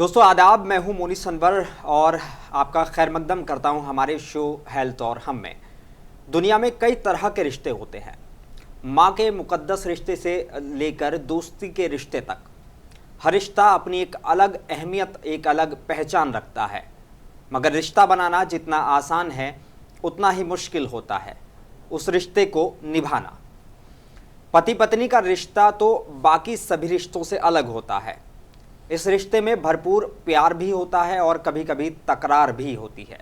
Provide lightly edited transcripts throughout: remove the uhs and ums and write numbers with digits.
दोस्तों आदाब, मैं हूं मोनी सनवर और आपका खैर मकदम करता हूं हमारे शो हेल्थ और हम में। दुनिया में कई तरह के रिश्ते होते हैं, माँ के मुकद्दस रिश्ते से लेकर दोस्ती के रिश्ते तक। हर रिश्ता अपनी एक अलग अहमियत, एक अलग पहचान रखता है, मगर रिश्ता बनाना जितना आसान है उतना ही मुश्किल होता है उस रिश्ते को निभाना। पति पत्नी का रिश्ता तो बाकी सभी रिश्तों से अलग होता है। इस रिश्ते में भरपूर प्यार भी होता है और कभी कभी तकरार भी होती है,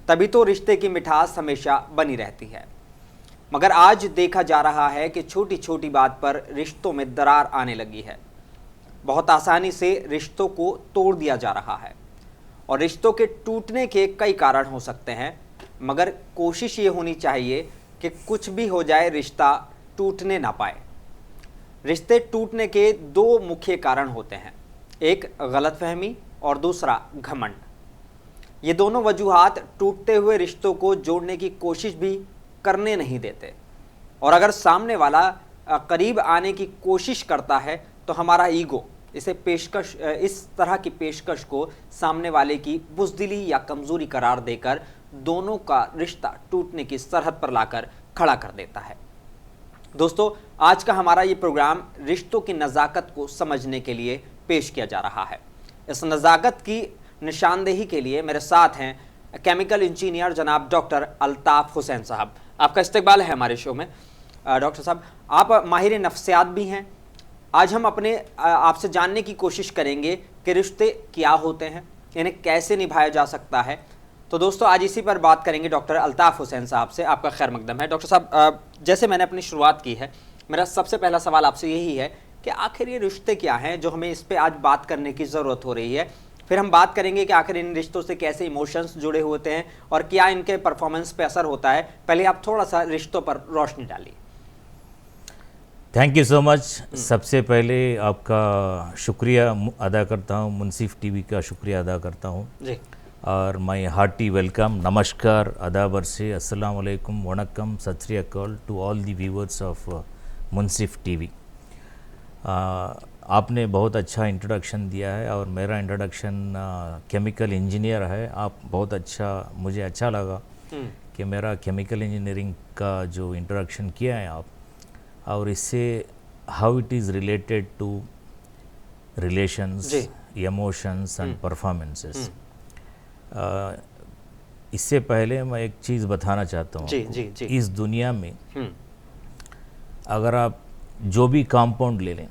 तभी तो रिश्ते की मिठास हमेशा बनी रहती है। मगर आज देखा जा रहा है कि छोटी छोटी बात पर रिश्तों में दरार आने लगी है। बहुत आसानी से रिश्तों को तोड़ दिया जा रहा है और रिश्तों के टूटने के कई कारण हो सकते हैं, मगर कोशिश ये होनी चाहिए कि कुछ भी हो जाए रिश्ता टूटने ना पाए। रिश्ते टूटने के दो मुख्य कारण होते हैं, एक गलतफहमी और दूसरा घमंड। ये दोनों वजूहात टूटते हुए रिश्तों को जोड़ने की कोशिश भी करने नहीं देते, और अगर सामने वाला करीब आने की कोशिश करता है तो हमारा ईगो इस तरह की पेशकश को सामने वाले की बुज़दिली या कमज़ोरी करार देकर दोनों का रिश्ता टूटने की सरहद पर लाकर खड़ा कर देता है। दोस्तों, आज का हमारा ये प्रोग्राम रिश्तों की नज़ाकत को समझने के लिए पेश किया जा रहा है। इस नज़ाकत की निशानदेही के लिए मेरे साथ हैं केमिकल इंजीनियर जनाब डॉक्टर अल्ताफ़ हुसैन साहब। आपका इस्तकबाल है हमारे शो में। डॉक्टर साहब, आप माहिर नफ्सियात भी हैं। आज हम आपसे जानने की कोशिश करेंगे कि रिश्ते क्या होते हैं, इन्हें कैसे निभाया जा सकता है। तो दोस्तों, आज इसी पर बात करेंगे डॉक्टर अल्ताफ़ हुसैन साहब से। आपका खैर मकदम है। डॉक्टर साहब, जैसे मैंने अपनी शुरुआत की है, मेरा सबसे पहला सवाल आपसे यही है कि आखिर ये रिश्ते क्या हैं जो हमें इस पे आज बात करने की ज़रूरत हो रही है। फिर हम बात करेंगे कि आखिर इन रिश्तों से कैसे इमोशंस जुड़े होते हैं और क्या इनके परफॉर्मेंस पे असर होता है। पहले आप थोड़ा सा रिश्तों पर रोशनी डालिए। Thank you so much. सबसे पहले आपका शुक्रिया अदा करता हूँ, मुंसिफ टीवी का शुक्रिया अदा करता हूँ जी, और माई हार्टी वेलकम, नमस्कार, आदाब से, अस्सलाम वालेकुम, वणक्कम, सत श्री अकाल to all the viewers of Munsif TV. आपने बहुत अच्छा इंट्रोडक्शन दिया है और मेरा इंट्रोडक्शन केमिकल इंजीनियर है। आप बहुत अच्छा, मुझे अच्छा लगा कि मेरा केमिकल इंजीनियरिंग का जो इंट्रोडक्शन किया है आप, और इससे how it is related to relations, emotions and performances. इससे पहले मैं एक चीज़ बताना चाहता हूँ। जी। इस दुनिया में अगर आप जो भी कंपाउंड ले लें,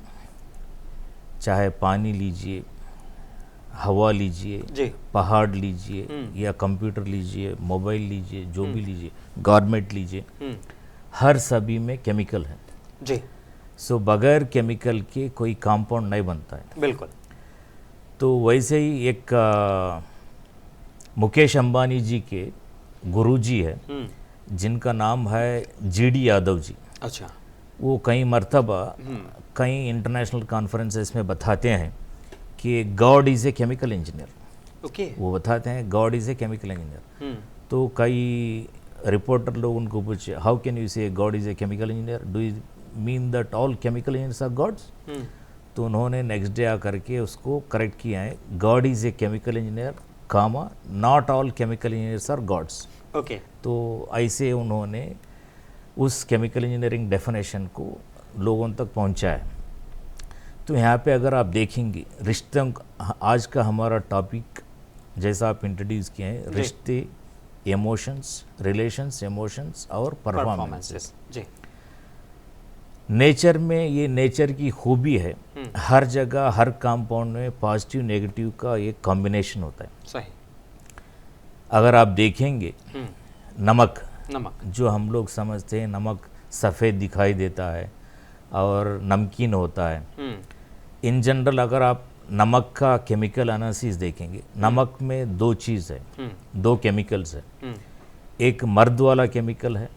चाहे पानी लीजिए, हवा लीजिए, पहाड़ लीजिए या कंप्यूटर लीजिए, मोबाइल लीजिए, जो भी लीजिए, गारमेंट लीजिए, हर सभी में केमिकल है जी। सो बगैर केमिकल के कोई कंपाउंड नहीं बनता है। बिल्कुल। तो वैसे ही एक मुकेश अंबानी जी के गुरुजी है जिनका नाम है जीडी यादव जी। अच्छा। वो कई मर्तबा कई इंटरनेशनल कॉन्फ्रेंसेस में बताते हैं कि God is a chemical engineer. Okay. वो बताते हैं God is a chemical engineer. तो कई रिपोर्टर लोग उनको पूछे, how can you say God is a chemical engineer, do you mean that all chemical engineers are gods? तो उन्होंने नेक्स्ट डे आकर के उसको करेक्ट किया है, God is a chemical engineer comma not all chemical engineers are gods. Okay. तो ऐसे उन्होंने उस केमिकल इंजीनियरिंग डेफिनेशन को लोगों तक पहुंचाया। तो यहाँ पे अगर आप देखेंगे रिश्तों, आज का हमारा टॉपिक जैसा आप इंट्रोड्यूस किए हैं, रिश्ते, इमोशंस, रिलेशंस, इमोशंस और परफॉर्मेंसेस। जी। नेचर में ये नेचर की खूबी है, हर जगह हर कंपाउंड में पॉजिटिव नेगेटिव का एक कॉम्बिनेशन होता है। सही। अगर आप देखेंगे नमक जो हम लोग समझते हैं नमक सफ़ेद दिखाई देता है और नमकीन होता है। इन जनरल अगर आप नमक का केमिकल एनालिसिस देखेंगे, नमक में दो चीज़ है, दो केमिकल्स है। एक मर्द वाला केमिकल है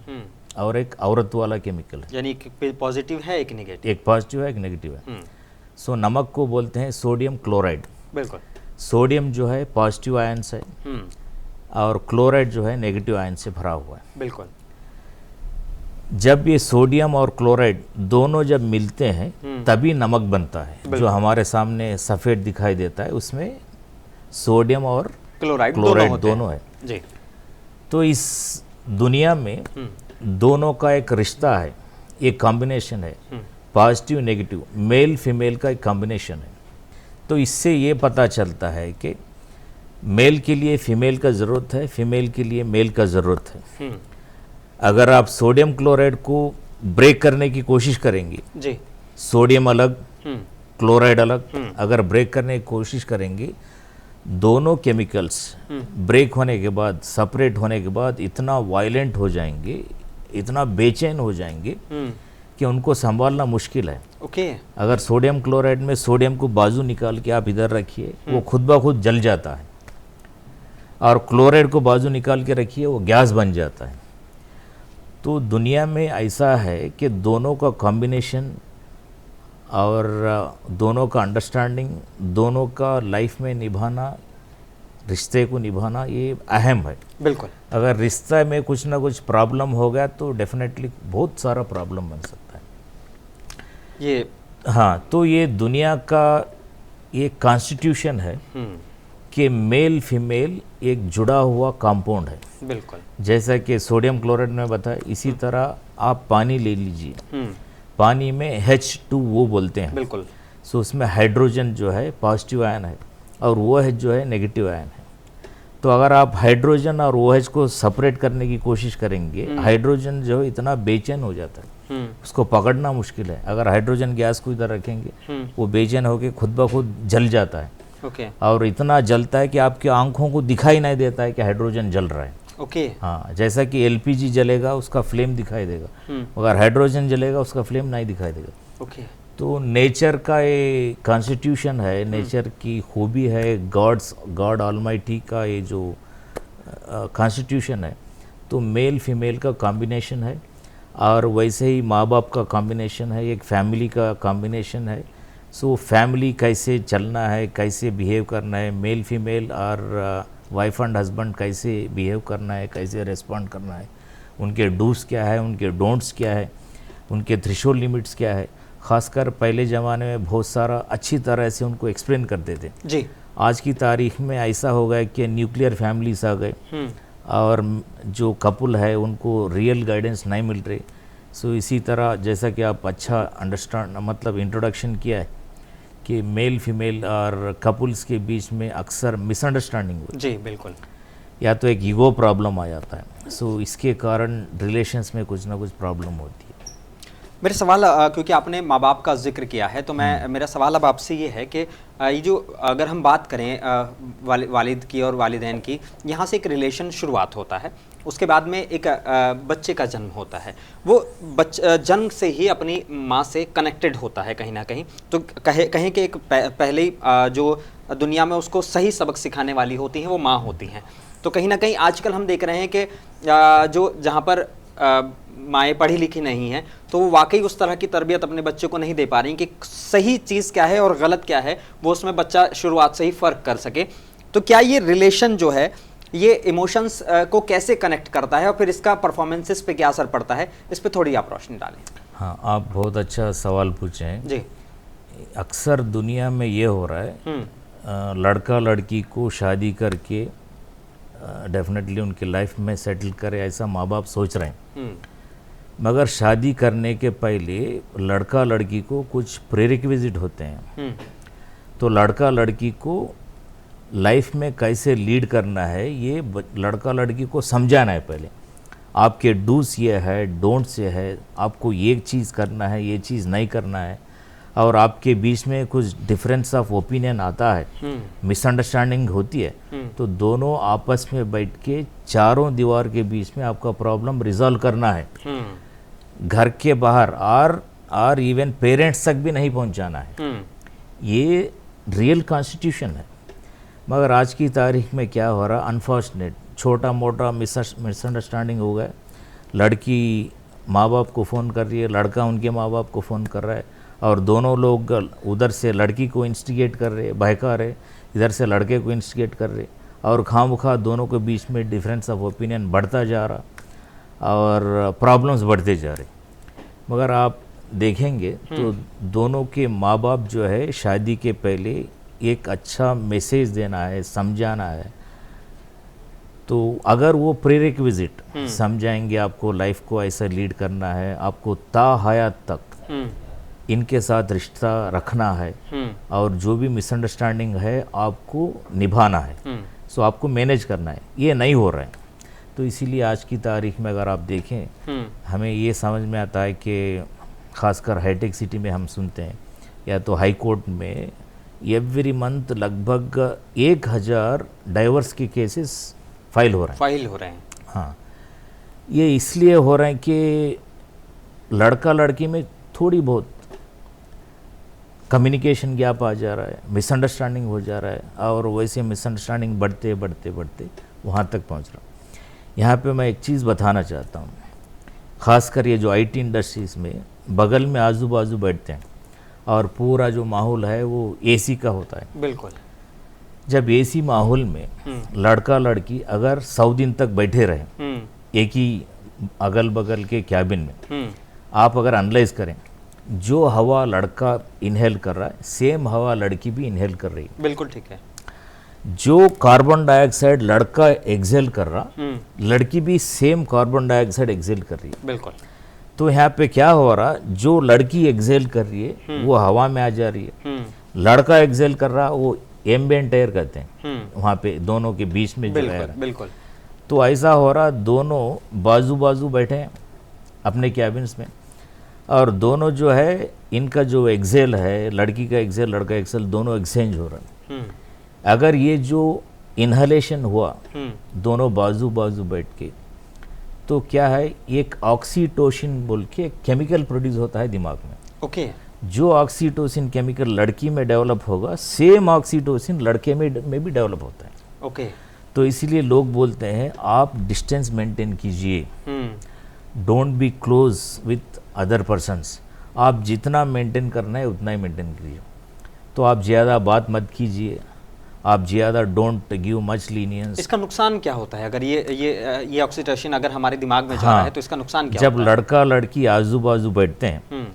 और एक औरत वाला केमिकल है। यानी एक पॉजिटिव है, एक नेगेटिव। एक पॉजिटिव है, एक नेगेटिव है। सो नमक को बोलते हैं सोडियम क्लोराइड। बिल्कुल। सोडियम जो है पॉजिटिव आयंस है और क्लोराइड जो है नेगेटिव आयन से भरा हुआ है। बिल्कुल। जब ये सोडियम और क्लोराइड दोनों जब मिलते हैं तभी नमक बनता है। जो हमारे सामने सफ़ेद दिखाई देता है उसमें सोडियम और क्लोराइड दोनों है जी। तो इस दुनिया में दोनों का एक रिश्ता है, एक कॉम्बिनेशन है, पॉजिटिव नेगेटिव मेल फीमेल का एक कॉम्बिनेशन है। तो इससे ये पता चलता है कि मेल के लिए फीमेल का ज़रूरत है, फीमेल के लिए मेल का ज़रूरत है। अगर आप सोडियम क्लोराइड को ब्रेक करने की कोशिश करेंगे जी, सोडियम अलग क्लोराइड अलग, अगर ब्रेक करने की कोशिश करेंगे दोनों केमिकल्स ब्रेक होने के बाद, सेपरेट होने के बाद इतना वायलेंट हो जाएंगे, इतना बेचैन हो जाएंगे कि उनको संभालना मुश्किल है। ओके। अगर सोडियम क्लोराइड में सोडियम को बाजू निकाल के आप इधर रखिए वो खुद ब खुद जल जाता है, और क्लोराइड को बाजू निकाल के रखिए वो गैस बन जाता है। तो दुनिया में ऐसा है कि दोनों का कॉम्बिनेशन और दोनों का अंडरस्टैंडिंग, दोनों का लाइफ में निभाना, रिश्ते को निभाना ये अहम है। बिल्कुल। अगर रिश्ते में कुछ ना कुछ प्रॉब्लम हो गया तो डेफिनेटली बहुत सारा प्रॉब्लम बन सकता है ये। हाँ, तो ये दुनिया का ये कॉन्स्टिट्यूशन है कि मेल फीमेल एक जुड़ा हुआ कंपाउंड है। बिल्कुल। जैसा कि सोडियम क्लोराइड में बताया, इसी तरह आप पानी ले लीजिए, पानी में H2O बोलते हैं। बिल्कुल। सो उसमें हाइड्रोजन जो है पॉजिटिव आयन है और OH जो है नेगेटिव आयन है। तो अगर आप हाइड्रोजन और OH को सेपरेट करने की कोशिश करेंगे, हाइड्रोजन जो है इतना बेचैन हो जाता है, उसको पकड़ना मुश्किल है। अगर हाइड्रोजन गैस को इधर रखेंगे वो बेचैन होकर खुद ब खुद जल जाता है। ओके। और इतना जलता है कि आपकी आंखों को दिखाई नहीं देता है कि हाइड्रोजन जल रहा है। ओके। हाँ, जैसा कि LPG जलेगा उसका फ्लेम दिखाई देगा, अगर हाइड्रोजन जलेगा उसका फ्लेम नहीं दिखाई देगा। ओके। तो नेचर का ये कॉन्स्टिट्यूशन है, नेचर की खूबी है, गॉड ऑलमाइटी का ये जो कॉन्स्टिट्यूशन है। तो मेल फीमेल का कॉम्बिनेशन है, और वैसे ही माँ बाप का कॉम्बिनेशन है, एक फैमिली का कॉम्बिनेशन है। सो फैमिली कैसे चलना है, कैसे बिहेव करना है, मेल फीमेल और वाइफ एंड हस्बैंड कैसे बिहेव करना है, कैसे रिस्पॉन्ड करना है, उनके डूस क्या है, उनके डोंट्स क्या है, उनके थ्रेशोल्ड लिमिट्स क्या है। ख़ासकर पहले ज़माने में बहुत सारा अच्छी तरह से उनको एक्सप्लेन करते थे जी। आज की तारीख में ऐसा हो गया कि न्यूक्लियर फैमिलीज आ गए और जो कपल है उनको रियल गाइडेंस नहीं मिल रही। सो इसी तरह जैसा कि आप अच्छा अंडरस्टैंड मतलब इंट्रोडक्शन किया है कि मेल फीमेल और कपल्स के बीच में अक्सर मिसअंडरस्टैंडिंग होती है। जी बिल्कुल। या तो एक ईगो प्रॉब्लम आ जाता है। सो इसके कारण रिलेशंस में कुछ ना कुछ प्रॉब्लम होती है। मेरे सवाल क्योंकि आपने माँ बाप का जिक्र किया है तो मेरा सवाल अब आपसे ये है कि ये जो अगर हम बात करें वालिद की और वालिदैन की, यहाँ से एक रिलेशन शुरुआत होता है, उसके बाद में एक बच्चे का जन्म होता है। वो जन्म से ही अपनी माँ से कनेक्टेड होता है कहीं ना कहीं। तो कहें कि एक पहले ही जो दुनिया में उसको सही सबक सिखाने वाली होती हैं वो माँ होती हैं। तो कहीं ना कहीं आजकल हम देख रहे हैं कि जो जहाँ पर माएँ पढ़ी लिखी नहीं हैं तो वो वाकई उस तरह की तरबियत अपने बच्चे को नहीं दे पा रही कि सही चीज़ क्या है और गलत क्या है, वो उसमें बच्चा शुरुआत से ही फ़र्क कर सके। तो क्या ये रिलेशन जो है ये इमोशंस को कैसे कनेक्ट करता है और फिर इसका परफॉर्मेंसेस पे क्या असर पड़ता है, इस पे थोड़ी आप रोशनी डालें। हाँ, आप बहुत अच्छा सवाल पूछे हैं जी। अक्सर दुनिया में ये हो रहा है, लड़का लड़की को शादी करके डेफिनेटली उनकी लाइफ में सेटल करे ऐसा माँ बाप सोच रहे हैं, मगर शादी करने के पहले लड़का लड़की को कुछ प्रेरिक्विजिट होते हैं। तो लड़का लड़की को लाइफ में कैसे लीड करना है ये लड़का लड़की को समझाना है। पहले आपके डूस ये है, डोंट्स ये है, आपको ये चीज़ करना है, ये चीज़ नहीं करना है, और आपके बीच में कुछ डिफरेंस ऑफ ओपिनियन आता है, मिसअंडरस्टैंडिंग होती है, तो दोनों आपस में बैठ के चारों दीवार के बीच में आपका प्रॉब्लम रिजॉल्व करना है। घर के बाहर और इवन पेरेंट्स तक भी नहीं पहुंचाना है। ये रियल कॉन्स्टिट्यूशन है। मगर आज की तारीख में क्या हो रहा, अनफॉर्चुनेट छोटा मोटा मिसअंडरस्टैंडिंग हो गया। लड़की माँ बाप को फ़ोन कर रही है, लड़का उनके माँ बाप को फ़ोन कर रहा है, और दोनों लोग उधर से लड़की को इंस्टिगेट कर रहे, बहका रहे, इधर से लड़के को इंस्टिगेट कर रहे, और खामखा दोनों के बीच में डिफरेंस ऑफ ओपिनियन बढ़ता जा रहा। और प्रॉब्लम्स बढ़ते जा रहे। मगर आप देखेंगे तो दोनों के माँ बाप जो है शादी के पहले एक अच्छा मैसेज देना है, समझाना है। तो अगर वो प्रीरिक्विजिट समझाएंगे आपको लाइफ को ऐसा लीड करना है, आपको ता हयात तक इनके साथ रिश्ता रखना है और जो भी मिसअंडरस्टैंडिंग है आपको निभाना है, सो आपको मैनेज करना है, ये नहीं हो रहा है। तो इसीलिए आज की तारीख में अगर आप देखें हमें ये समझ में आता है कि ख़ासकर हाईटेक सिटी में हम सुनते हैं या तो हाई कोर्ट में एवरी मंथ लगभग 1000 डाइवर्स के केसेस फाइल हो रहे हैं। हाँ, ये इसलिए हो रहे हैं कि लड़का लड़की में थोड़ी बहुत कम्युनिकेशन गैप आ जा रहा है, मिसअंडरस्टैंडिंग हो जा रहा है और वैसे मिसअंडरस्टैंडिंग बढ़ते बढ़ते बढ़ते वहाँ तक पहुँच रहा। यहाँ पे मैं एक चीज़ बताना चाहता हूँ, ख़ासकर ये जो आईटी इंडस्ट्रीज़ में बगल में आजू बाजू बैठते हैं और पूरा जो माहौल है वो एसी का होता है। बिल्कुल। जब एसी माहौल में लड़का लड़की अगर 100 दिन तक बैठे रहे एक ही अगल बगल के कैबिन में, आप अगर एनालाइज करें जो हवा लड़का इनहेल कर रहा है सेम हवा लड़की भी इनहेल कर रही है। बिल्कुल ठीक है। जो कार्बन डाइऑक्साइड लड़का एक्सेल कर रहा लड़की भी सेम कार्बन डाइऑक्साइड एक्सेल कर रही है। बिल्कुल। तो यहाँ पे क्या हो रहा, जो लड़की एक्सेल कर रही है वो हवा में आ जा रही है, लड़का एक्सेल कर रहा वो एम्बिएंट एयर कहते हैं वहाँ पे दोनों के बीच में जो एयर है। बिल्कुल। तो ऐसा हो रहा, दोनों बाजू बाजू बैठे हैं अपने कैबिन्स में और दोनों जो है इनका जो एक्सेल है, लड़की का एक्सेल लड़का एक्सेल दोनों एक्सचेंज हो रहा है। अगर ये जो इनहलेशन हुआ दोनों बाजू बाजू बैठ के, तो क्या है एक ऑक्सीटोसिन बोल के केमिकल प्रोड्यूस होता है दिमाग में। ओके। जो ऑक्सीटोसिन केमिकल लड़की में डेवलप होगा सेम ऑक्सीटोसिन लड़के में भी डेवलप होता है। ओके। तो इसीलिए लोग बोलते हैं आप डिस्टेंस मेंटेन कीजिए, don't be close with other persons. आप जितना मेंटेन करना है उतना ही मेंटेन कीजिए। तो आप ज़्यादा बात मत कीजिए, आप ज़्यादा डोंट गिव मच लीनियंस। इसका नुकसान क्या होता है अगर ये ऑक्सीटोसिन अगर हमारे दिमाग में जा रहा है तो इसका नुकसान क्या जब होता है? लड़का लड़की आजू बाजू बैठते हैं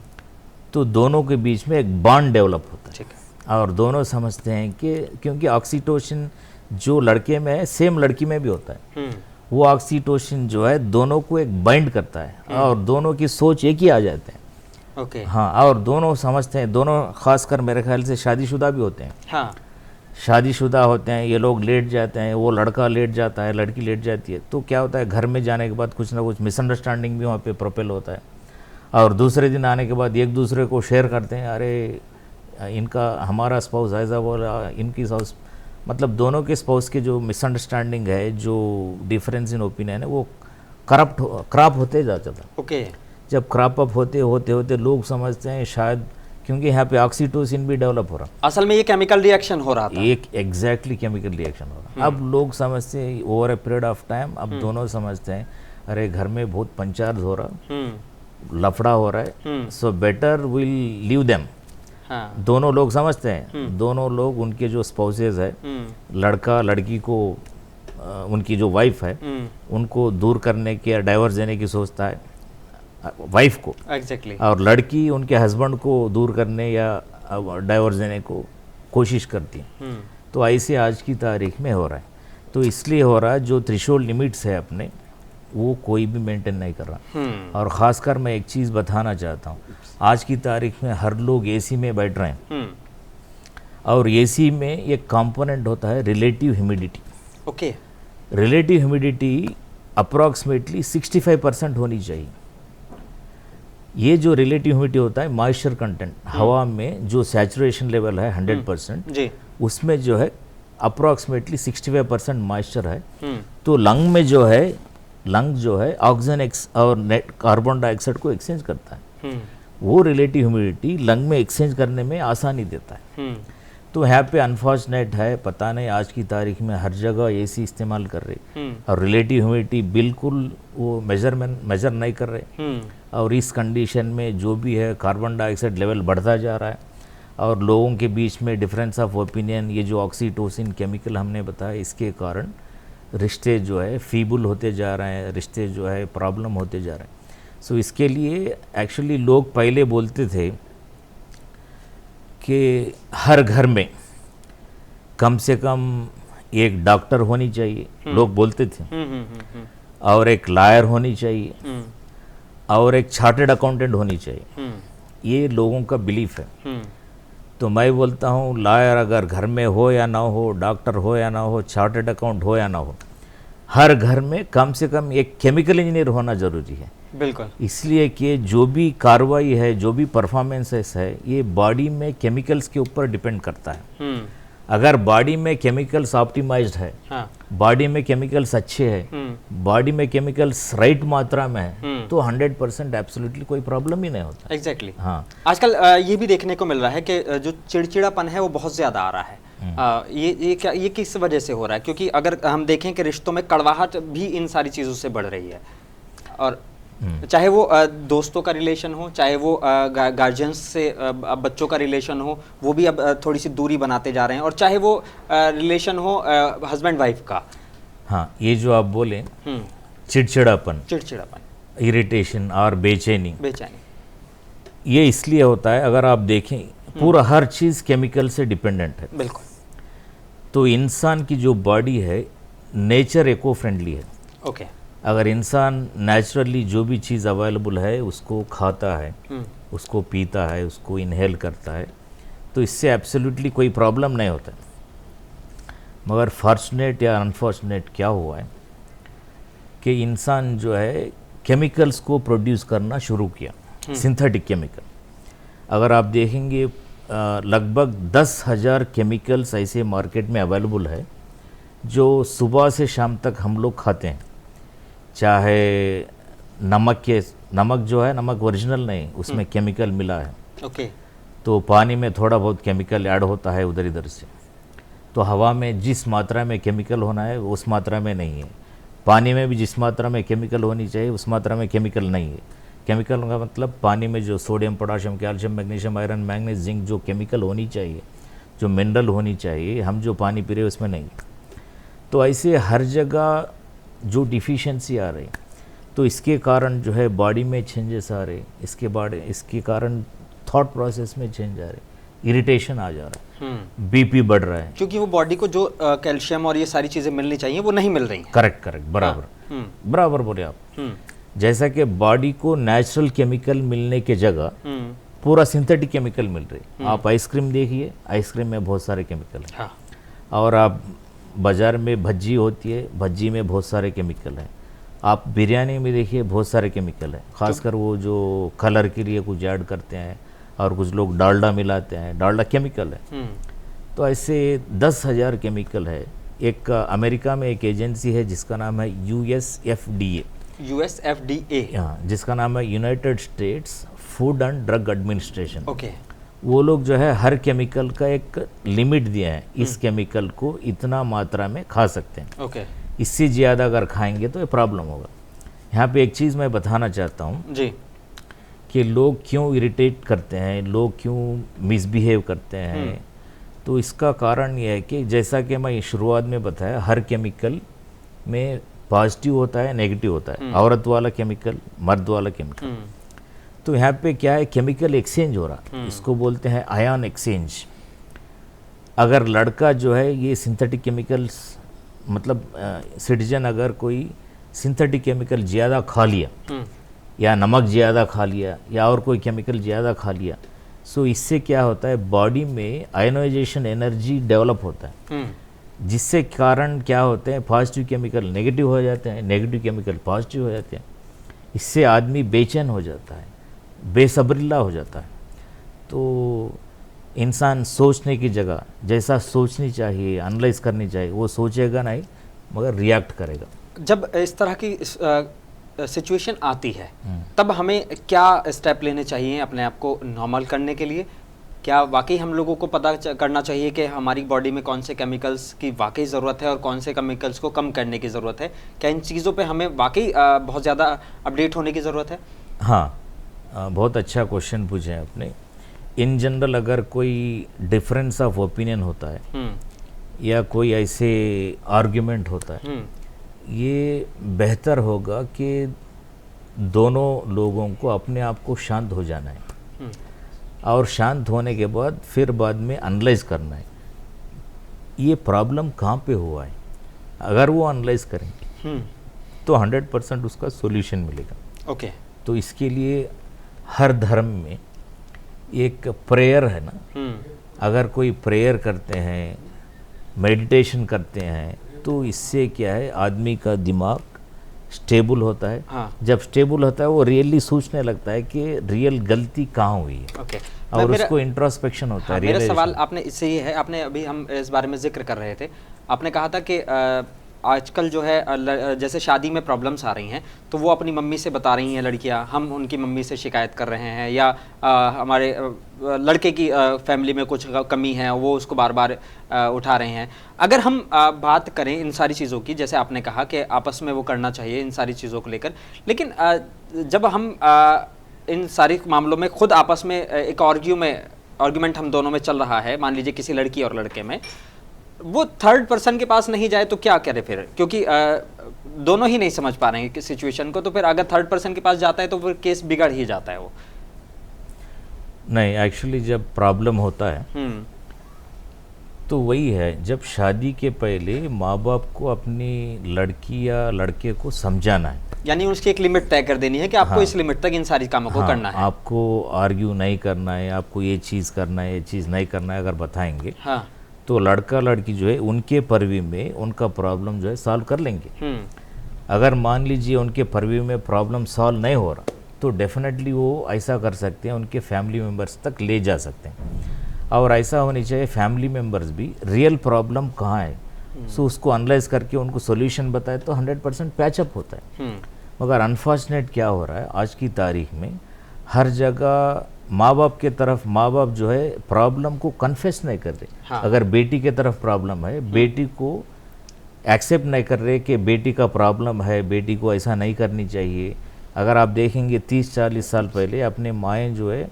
तो दोनों के बीच में एक बॉन्ड डेवलप होता है। ठीक है। और दोनों समझते हैं कि क्योंकि ऑक्सीटोसिन जो लड़के में है सेम लड़की में भी होता है, वो ऑक्सीटोसिन जो है दोनों को एक बाइंड करता है और दोनों की सोच एक ही आ जाते हैं। ओके। हाँ, और दोनों समझते हैं, दोनों खासकर मेरे ख्याल से शादीशुदा भी होते हैं। हाँ। शादीशुदा होते हैं, ये लोग लेट जाते हैं, वो लड़का लेट जाता है, लड़की लेट जाती है। तो क्या होता है घर में जाने के बाद कुछ ना कुछ मिसअंडरस्टैंडिंग भी वहाँ पे प्रोपेल होता है और दूसरे दिन आने के बाद एक दूसरे को शेयर करते हैं, अरे इनका हमारा स्पाउस ऐसा बोला, इनकी स्पाउस, मतलब दोनों के स्पाउस के जो मिसअंडरस्टैंडिंग है, जो डिफरेंस इन ओपिनियन है, वो क्रॉप होते जाता था। ओके। जब क्रॉप अप होते होते होते लोग समझते हैं शायद क्योंकि यहाँ पे ऑक्सीटोसिन भी डेवलप हो रहा, असल में ये केमिकल रिएक्शन हो रहा था। एक एग्जैक्टली केमिकल रिएक्शन हो रहा। अब लोग समझते हैं over a period of time, अब दोनों समझते हैं अरे घर में बहुत पंचायत हो रहा, लफड़ा हो रहा है, so better will leave them. हाँ। दोनों लोग समझते हैं, दोनों लोग उनके जो स्पाउसेज है, लड़का लड़की को उनकी जो वाइफ है उनको दूर करने के या डाइवर्स देने की सोचता है वाइफ को। एग्जैक्टली। और लड़की उनके हस्बैंड को दूर करने या डाइवर्स देने को कोशिश करती है। तो ऐसे आज की तारीख में हो रहा है। तो इसलिए हो रहा है जो थ्रेशोल्ड लिमिट्स है अपने, वो कोई भी मेंटेन नहीं कर रहा। और ख़ासकर मैं एक चीज़ बताना चाहता हूँ, आज की तारीख में हर लोग एसी में बैठ रहे हैं और एसी में एक कंपोनेंट होता है relative humidity. Okay. Relative humidity approximately 65% होनी चाहिए। ये जो रिलेटिव ह्यूमिडिटी होता है मॉइस्चर कंटेंट, हवा में जो सैचुरेशन लेवल है 100% जी, उसमें जो है अप्रॉक्सीमेटली 65% मॉइस्चर है। तो लंग में जो है, लंग जो है ऑक्सीजन और कार्बन डाइऑक्साइड को एक्सचेंज करता है। वो रिलेटिव ह्यूमिडिटी लंग में एक्सचेंज करने में आसानी देता है। तो यहाँ पे अनफॉर्चुनेट है, पता नहीं आज की तारीख में हर जगह एसी इस्तेमाल कर रहे और रिलेटिव ह्यूमिडिटी बिल्कुल वो मेजर नहीं कर रहे। और इस कंडीशन में जो भी है कार्बन डाइऑक्साइड लेवल बढ़ता जा रहा है और लोगों के बीच में डिफरेंस ऑफ ओपिनियन, ये जो ऑक्सीटोसिन केमिकल हमने बताया, इसके कारण रिश्ते जो है फीबल होते जा रहे हैं, रिश्ते जो है प्रॉब्लम होते जा रहे हैं। सो इसके लिए एक्चुअली लोग पहले बोलते थे कि हर घर में कम से कम एक डॉक्टर होनी चाहिए, लोग बोलते थे, और एक लॉयर होनी चाहिए, और एक चार्टर्ड अकाउंटेंट होनी चाहिए। ये लोगों का बिलीफ है। तो मैं बोलता हूँ लॉयर अगर घर में हो या ना हो, डॉक्टर हो या ना हो, चार्टर्ड अकाउंट हो या ना हो, हर घर में कम से कम एक केमिकल इंजीनियर होना ज़रूरी है। बिल्कुल। इसलिए कि जो भी कार्रवाई है, जो भी परफॉर्मेंसेस है, ये बॉडी में केमिकल्स के ऊपर डिपेंड करता है। अगर बॉडी में केमिकल्स ऑप्टिमाइज्ड है, हाँ। बॉडी में केमिकल्स अच्छे हैं, बॉडी में केमिकल्स राइट मात्रा में है, तो 100% एब्सोल्युटली कोई प्रॉब्लम ही नहीं होता। एग्जैक्टली। हाँ। आजकल ये भी देखने को मिल रहा है कि जो चिड़चिड़ापन है वो बहुत ज्यादा आ रहा है। ये किस वजह से हो रहा है? क्योंकि अगर हम देखें कि रिश्तों में कड़वाहट भी इन सारी चीजों से बढ़ रही है, और चाहे वो दोस्तों का रिलेशन हो, चाहे वो गार्जियंस से बच्चों का रिलेशन हो, वो भी अब थोड़ी सी दूरी बनाते जा रहे हैं, और चाहे वो रिलेशन हो हस्बैंड वाइफ का। हाँ, ये जो आप बोले चिड़चिड़ापन, इरिटेशन और बेचैनी, ये इसलिए होता है, अगर आप देखें पूरा हर चीज़ केमिकल से डिपेंडेंट है। बिल्कुल। तो इंसान की जो बॉडी है नेचर इको फ्रेंडली है। ओके। अगर इंसान नेचुरली जो भी चीज़ अवेलेबल है उसको खाता है, उसको पीता है, उसको इनहेल करता है, तो इससे एब्सोल्युटली कोई प्रॉब्लम नहीं होता। मगर फॉर्चुनेट या अनफॉर्चुनेट क्या हुआ है कि इंसान जो है केमिकल्स को प्रोड्यूस करना शुरू किया, सिंथेटिक केमिकल। अगर आप देखेंगे लगभग 10,000 केमिकल्स ऐसे मार्केट में अवेलेबल है जो सुबह से शाम तक हम लोग खाते हैं। चाहे नमक जो है, नमक ओरिजिनल नहीं, उसमें केमिकल मिला है। ओके। तो पानी में थोड़ा बहुत केमिकल ऐड होता है उधर इधर से। तो हवा में जिस मात्रा में केमिकल होना है उस मात्रा में नहीं है। पानी में भी जिस मात्रा में केमिकल होनी चाहिए उस मात्रा में केमिकल नहीं है। केमिकल का मतलब पानी में जो sodium, potassium, calcium, magnesium, iron, manganese, zinc जो केमिकल होनी चाहिए, जो मिनरल होनी चाहिए, हम जो पानी पी रहे हैं उसमें नहीं। तो ऐसे हर जगह जो डिफिशियंसी आ रही, तो इसके कारण जो है बॉडी में चेंजेस आ रहे, इसके कारण थॉट प्रोसेस में चेंज आ रहे, इरिटेशन आ जा रहा है, बीपी बढ़ रहा है, क्योंकि वो बॉडी को जो कैल्शियम और ये सारी चीजें मिलनी चाहिए वो नहीं मिल रही हैं। करेक्ट, बराबर। बराबर बोले आप। जैसा कि बॉडी को नेचुरल केमिकल मिलने के जगह पूरा सिंथेटिक केमिकल मिल रही। आप आइसक्रीम देखिए, आइसक्रीम में बहुत सारे केमिकल है। और आप बाज़ार में भज्जी होती है, भज्जी में बहुत सारे केमिकल हैं। आप बिरयानी में देखिए बहुत सारे केमिकल हैं, खासकर वो जो कलर के लिए कुछ ऐड करते हैं, और कुछ लोग डालडा मिलाते हैं, डालडा केमिकल है। तो ऐसे 10,000 केमिकल है। एक अमेरिका में एक एजेंसी है जिसका नाम है USFDA, हाँ, जिसका नाम है United states food and drug administration. Okay. वो लोग जो है हर केमिकल का एक लिमिट दिया है, इस केमिकल को इतना मात्रा में खा सकते हैं। ओके। इससे ज़्यादा अगर खाएंगे तो ये प्रॉब्लम होगा। यहाँ पे एक चीज़ मैं बताना चाहता हूँ जी, कि लोग क्यों इरिटेट करते हैं, लोग क्यों मिसबिहेव करते हैं। तो इसका कारण ये है कि जैसा कि मैं शुरुआत में बताया, हर केमिकल में पॉजिटिव होता है, नेगेटिव होता है। औरत वाला केमिकल, मर्द वाला केमिकल। तो यहाँ पे क्या है, केमिकल एक्सचेंज हो रहा, इसको बोलते हैं आयन एक्सचेंज। अगर लड़का जो है ये सिंथेटिक केमिकल्स, मतलब सिटीजन अगर कोई सिंथेटिक केमिकल ज़्यादा खा लिया, या नमक ज़्यादा खा लिया, या और कोई केमिकल ज़्यादा खा लिया, सो इससे क्या होता है, बॉडी में आयनाइजेशन एनर्जी डेवलप होता है, जिससे कारण क्या होते हैं, पॉजिटिव केमिकल नेगेटिव हो जाते हैं, नेगेटिव केमिकल पॉजिटिव हो जाते हैं। इससे आदमी बेचैन हो जाता है, बेसब्रिल्ला हो जाता है। तो इंसान सोचने की जगह जैसा सोचनी चाहिए, एनालाइज करनी चाहिए, वो सोचेगा नहीं मगर रिएक्ट करेगा। जब इस तरह की सिचुएशन आती है तब हमें क्या स्टेप लेने चाहिए अपने आप को नॉर्मल करने के लिए? क्या वाकई हम लोगों को पता करना चाहिए कि हमारी बॉडी में कौन से केमिकल्स की वाकई ज़रूरत है और कौन से केमिकल्स को कम करने की ज़रूरत है? क्या इन चीज़ों पे हमें वाकई बहुत ज़्यादा अपडेट होने की ज़रूरत है? हाँ, बहुत अच्छा क्वेश्चन पूछे आपने। इन जनरल अगर कोई डिफरेंस ऑफ ओपिनियन होता है या कोई ऐसे आर्ग्यूमेंट होता है, ये बेहतर होगा कि दोनों लोगों को अपने आप को शांत हो जाना है और शांत होने के बाद फिर बाद में एनालाइज करना है ये प्रॉब्लम कहाँ पे हुआ है। अगर वो एनालाइज करेंगे तो 100% उसका सॉल्यूशन मिलेगा। ओके। तो इसके लिए हर धर्म में एक प्रेयर है ना, अगर कोई प्रेयर करते हैं, मेडिटेशन करते हैं, तो इससे क्या है आदमी का दिमाग स्टेबल होता है। हाँ। जब स्टेबल होता है वो रियली सोचने लगता है कि रियल गलती कहाँ हुई है। ओके। और उसको इंट्रोस्पेक्शन होता है। मेरा सवाल आपने इससे ही है, आपने अभी हम इस बारे में जिक्र कर रहे थे, आपने कहा था कि आजकल जो है जैसे शादी में प्रॉब्लम्स आ रही हैं तो वो अपनी मम्मी से बता रही हैं लड़कियां, हम उनकी मम्मी से शिकायत कर रहे हैं, या हमारे लड़के की फैमिली में कुछ कमी है वो उसको बार बार उठा रहे हैं। अगर हम बात करें इन सारी चीज़ों की, जैसे आपने कहा कि आपस में वो करना चाहिए इन सारी चीज़ों को लेकर, लेकिन जब हम इन सारी मामलों में खुद आपस में एक आर्ग्यूमेंट हम दोनों में चल रहा है, मान लीजिए किसी लड़की और लड़के में, वो थर्ड पर्सन के पास नहीं जाए तो क्या करे फिर, क्योंकि दोनों ही नहीं समझ पा रहे हैं सिचुएशन को, तो फिर अगर थर्ड पर्सन के पास जाता है तो फिर केस बिगड़ ही जाता है वो। नहीं, एक्चुअली जब प्रॉब्लम होता है तो वही है, जब शादी के पहले माँ बाप को अपनी लड़की या लड़के को समझाना है, यानी उसकी एक लिमिट तय कर देनी है कि आपको इस लिमिट तक इन सारी कामों को करना है, आपको आर्ग्यू नहीं करना है, आपको ये चीज़ करना है, ये चीज़ नहीं करना है, अगर बताएंगे तो लड़का लड़की जो है उनके परवी में उनका प्रॉब्लम जो है सॉल्व कर लेंगे। अगर मान लीजिए उनके परवी में प्रॉब्लम सॉल्व नहीं हो रहा तो डेफिनेटली वो ऐसा कर सकते हैं, उनके फैमिली मेम्बर्स तक ले जा सकते हैं। और ऐसा होनी चाहिए फैमिली मेम्बर्स भी रियल प्रॉब्लम कहाँ है सो उसको एनालाइज करके उनको सोल्यूशन बताए तो 100% पैचअप होता है। मगर अनफॉर्चुनेट क्या हो रहा है आज की तारीख में, हर जगह माँ बाप के तरफ माँ बाप जो है प्रॉब्लम को कन्फेस नहीं कर रहे। अगर बेटी के तरफ प्रॉब्लम है, बेटी को एक्सेप्ट नहीं कर रहे कि बेटी का प्रॉब्लम है, बेटी को ऐसा नहीं करनी चाहिए। अगर आप देखेंगे 30-40 साल पहले अपने माएँ जो है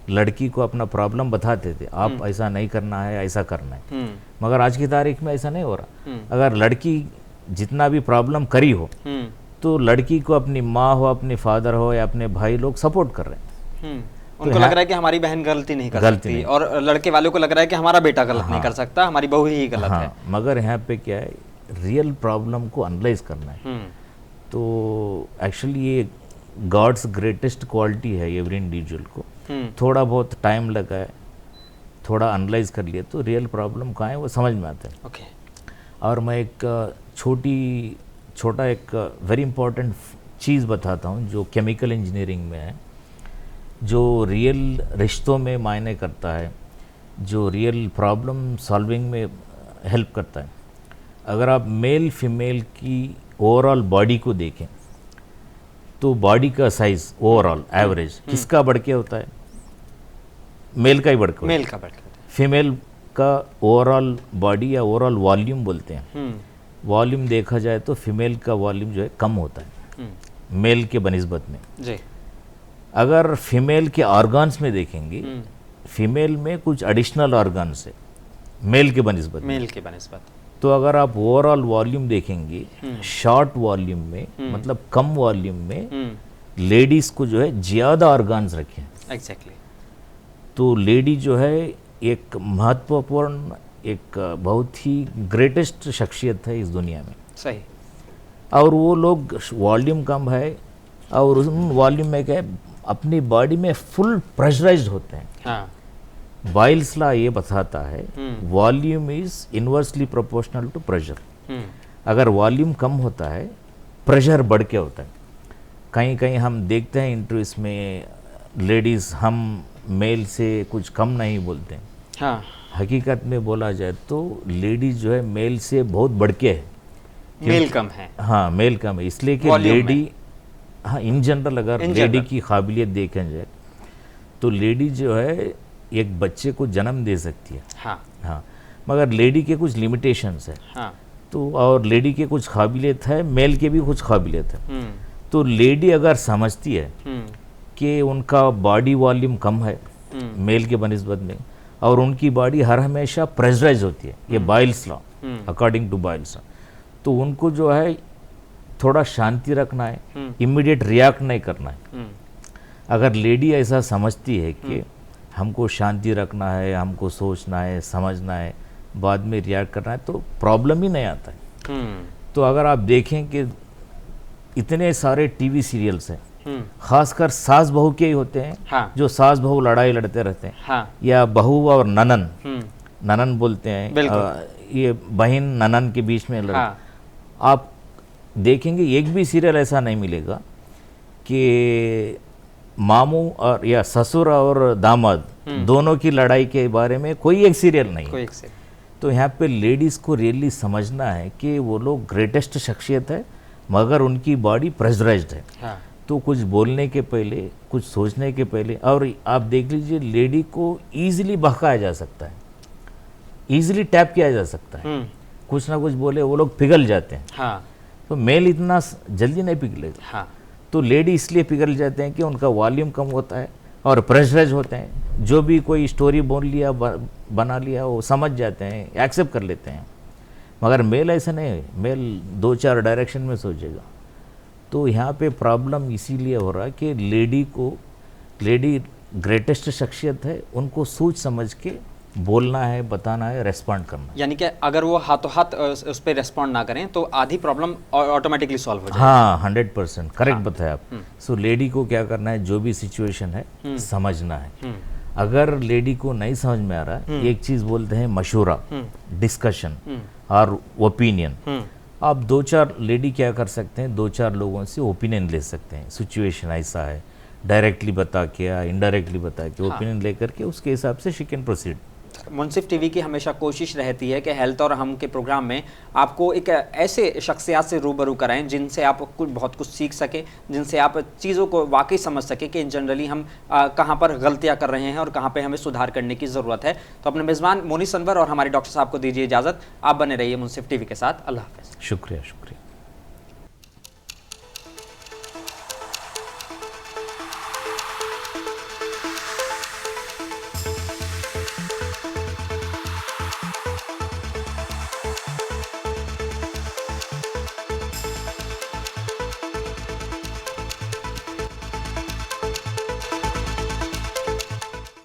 लड़की को अपना प्रॉब्लम बताते थे, आप ऐसा नहीं करना है, ऐसा करना है। मगर आज की तारीख में ऐसा नहीं हो रहा। अगर लड़की जितना भी प्रॉब्लम करी हो तो लड़की को अपनी माँ हो, अपने फादर हो या अपने भाई लोग सपोर्ट कर रहे हैं। उनको लग रहा है कि हमारी बहन गलती नहीं कर सकती, और लड़के वालों को लग रहा है कि हमारा बेटा गलत नहीं कर सकता, हमारी बहू ही गलत है। मगर यहाँ पे क्या है, रियल प्रॉब्लम को एनालाइज करना है। तो एक्चुअली ये गॉड्स ग्रेटेस्ट क्वालिटी है एवरी इंडिविजुअल को। थोड़ा बहुत टाइम लगा है, थोड़ा एनालाइज कर लिया तो रियल प्रॉब्लम कहाँ है वो समझ में आता है। ओके। और मैं एक छोटा एक वेरी इंपॉर्टेंट चीज़ बताता हूँ जो केमिकल इंजीनियरिंग में है, जो रियल रिश्तों में मायने करता है, जो रियल प्रॉब्लम सॉल्विंग में हेल्प करता है। अगर आप मेल फीमेल की ओवरऑल बॉडी को देखें तो बॉडी का साइज ओवरऑल एवरेज किसका बढ़ के होता है? मेल का ही बढ़ के। मेल का बढ़ के। फीमेल का ओवरऑल बॉडी या ओवरऑल वॉल्यूम बोलते हैं, वॉल्यूम देखा जाए तो फीमेल का वॉल्यूम जो है कम होता है मेल के बनिस्बत में जी। अगर फीमेल के ऑर्गन्स में देखेंगे, फीमेल में कुछ एडिशनल ऑर्गन्स है मेल के बनिस्बत। तो अगर आप ओवरऑल वॉल्यूम देखेंगे, शॉर्ट वॉल्यूम में मतलब कम वॉल्यूम में लेडीज को जो है ज्यादा ऑर्गन्स रखे हैं। एग्जैक्टली। तो लेडी जो है एक महत्वपूर्ण, एक बहुत ही ग्रेटेस्ट शख्सियत है इस दुनिया में। सही। और वो लोग वॉल्यूम कम है और उस वॉल्यूम में क्या है, अपनी बॉडी में फुल प्रेशराइज्ड होते हैं। बाइल्स लॉ ये बताता है volume is inversely proportional to pressure. अगर वॉल्यूम कम होता है प्रेशर बढ़ के होता है। कहीं कहीं हम देखते हैं इंटरव्यूज में लेडीज हम मेल से कुछ कम नहीं बोलते हैं। हकीकत में बोला जाए तो लेडीज जो है मेल से बहुत बढ़ के है। मेल कम है। हाँ, मेल कम है इसलिए कि लेडी, हाँ इन जनरल अगर लेडी की काबिलियत देखें जाए तो लेडी जो है एक बच्चे को जन्म दे सकती है। हाँ, मगर लेडी के कुछ लिमिटेशंस है। तो और लेडी के कुछ काबिलियत है, मेल के भी कुछ काबिलियत है। तो लेडी अगर समझती है कि उनका बॉडी वॉल्यूम कम है मेल के बनिस्बत में और उनकी बॉडी हर हमेशा प्रेशराइज होती है, ये Boyle's law, according to Boyle's law, तो उनको जो है थोड़ा शांति रखना है, इमीडिएट रिएक्ट नहीं करना है। अगर लेडी ऐसा समझती है कि हमको शांति रखना है, हमको सोचना है, समझना है, बाद में रिएक्ट करना है, तो प्रॉब्लम ही नहीं आता है। तो अगर आप देखें कि इतने सारे टीवी सीरियल्स हैं, खासकर सास बहू के ही होते हैं। हाँ। जो सास बहू लड़ाई लड़ते रहते हैं। हाँ। या बहू और ननन, ननन बोलते हैं, ये बहन ननन के बीच में लड़ते। हाँ। आप देखेंगे एक भी सीरियल ऐसा नहीं मिलेगा कि मामू और या ससुर और दामाद दोनों की लड़ाई के बारे में कोई एक सीरियल नहीं। तो यहाँ पे लेडीज को रियली समझना है कि वो लोग ग्रेटेस्ट शख्सियत है, मगर उनकी बॉडी प्रेशराइज्ड है। हाँ। तो कुछ बोलने के पहले, कुछ सोचने के पहले, और आप देख लीजिए लेडी को ईजिली बहकाया जा सकता है, ईजिली टैप किया जा सकता है। कुछ ना कुछ बोले वो लोग पिघल जाते हैं। हाँ। तो मेल इतना जल्दी नहीं पिघलेगा। हाँ। तो लेडी इसलिए पिघल जाते हैं कि उनका वॉल्यूम कम होता है और प्रेशराइज होते हैं। जो भी कोई स्टोरी बोल लिया, बना लिया, वो समझ जाते हैं, एक्सेप्ट कर लेते हैं। मगर मेल ऐसा नहीं है, मेल 2-4 डायरेक्शन में सोचेगा। तो यहाँ पे प्रॉब्लम इसीलिए हो रहा है कि लेडी ग्रेटेस्ट शख्सियत है, उनको सोच समझ के बोलना है, बताना है, रेस्पॉन्ड करना है। यानी कि अगर वो हाथों हाथ उस पर रेस्पॉन्ड ना करें तो आधी प्रॉब्लम ऑटोमेटिकली सॉल्व हो जाएगी। हाँ, 100% करेक्ट बताया आप। सो लेडी को क्या करना है, जो भी सिचुएशन है समझना है। अगर लेडी को नहीं समझ में आ रहा है, एक चीज बोलते हैं मशूरा, डिस्कशन और ओपिनियन। आप 2-4 लेडी क्या कर सकते हैं, 2-4 लोगों से ओपिनियन ले सकते हैं। सिचुएशन ऐसा है, डायरेक्टली बता के या इनडायरेक्टली बता के ओपिनियन लेकर के उसके हिसाब से she can proceed. Munsif TV की हमेशा कोशिश रहती है कि हेल्थ और हम के प्रोग्राम में आपको एक ऐसे शख्सियत से रूबरू कराएं जिनसे आप बहुत कुछ सीख सके, जिनसे आप चीज़ों को वाकई समझ सके कि जनरली हम कहाँ पर गलतियाँ कर रहे हैं और कहाँ पे हमें सुधार करने की ज़रूरत है। तो अपने मेज़बान मोनिस अनवर और हमारे डॉक्टर साहब को दीजिए इजाज़त। आप बने रहिए मुंसिफ टीवी के साथ। अल्लाह हाफ़िज़। शुक्रिया।